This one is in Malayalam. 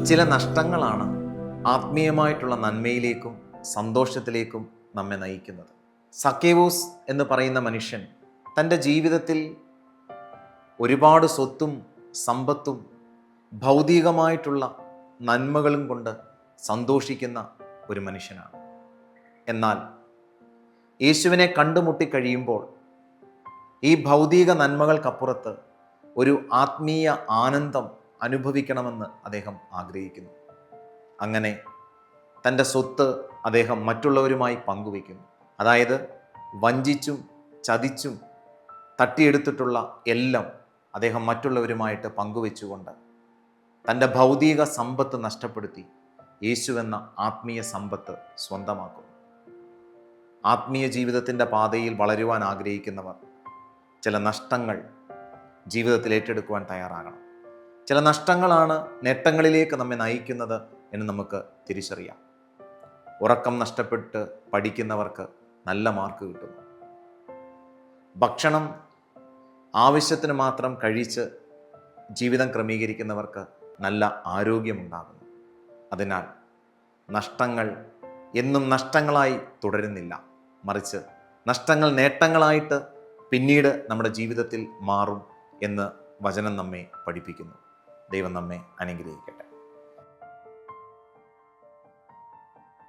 ചില നഷ്ടങ്ങളാണ് ആത്മീയമായിട്ടുള്ള നന്മയിലേക്കും സന്തോഷത്തിലേക്കും നമ്മെ നയിക്കുന്നത്. സക്കേവൂസ് എന്ന് പറയുന്ന മനുഷ്യൻ തൻ്റെ ജീവിതത്തിൽ ഒരുപാട് സ്വത്തും സമ്പത്തും ഭൗതികമായിട്ടുള്ള നന്മകളും കൊണ്ട് സന്തോഷിക്കുന്ന ഒരു മനുഷ്യനാണ്. എന്നാൽ യേശുവിനെ കണ്ടുമുട്ടിക്കഴിയുമ്പോൾ ഈ ഭൗതിക നന്മകൾക്കപ്പുറത്ത് ഒരു ആത്മീയ ആനന്ദം അനുഭവിക്കണമെന്ന് അദ്ദേഹം ആഗ്രഹിക്കുന്നു. അങ്ങനെ തൻ്റെ സ്വത്ത് അദ്ദേഹം മറ്റുള്ളവരുമായി പങ്കുവയ്ക്കുന്നു. അതായത് വഞ്ചിച്ചും ചതിച്ചും തട്ടിയെടുത്തിട്ടുള്ള എല്ലാം അദ്ദേഹം മറ്റുള്ളവരുമായിട്ട് പങ്കുവെച്ചുകൊണ്ട് തൻ്റെ ഭൗതിക സമ്പത്ത് നഷ്ടപ്പെടുത്തി യേശുവെന്ന ആത്മീയ സമ്പത്ത് സ്വന്തമാക്കുന്നു. ആത്മീയ ജീവിതത്തിൻ്റെ പാതയിൽ വളരുവാൻ ആഗ്രഹിക്കുന്നവർ ചില നഷ്ടങ്ങൾ ജീവിതത്തിൽ ഏറ്റെടുക്കുവാൻ തയ്യാറാകണം. ചില നഷ്ടങ്ങളാണ് നേട്ടങ്ങളിലേക്ക് നമ്മെ നയിക്കുന്നത് എന്ന് നമുക്ക് തിരിച്ചറിയാം. ഉറക്കം നഷ്ടപ്പെട്ട് പഠിക്കുന്നവർക്ക് നല്ല മാർക്ക് കിട്ടുന്നു. ഭക്ഷണം ആവശ്യത്തിന് മാത്രം കഴിച്ച് ജീവിതം ക്രമീകരിക്കുന്നവർക്ക് നല്ല ആരോഗ്യമുണ്ടാകുന്നു. അതിനാൽ നഷ്ടങ്ങൾ എന്നും നഷ്ടങ്ങളായി തുടരുന്നില്ല, മറിച്ച് നഷ്ടങ്ങൾ നേട്ടങ്ങളായിട്ട് പിന്നീട് നമ്മുടെ ജീവിതത്തിൽ മാറും എന്ന് വചനം നമ്മെ പഠിപ്പിക്കുന്നു. ദൈവം നമ്മെ അനുഗ്രഹിക്കട്ടെ.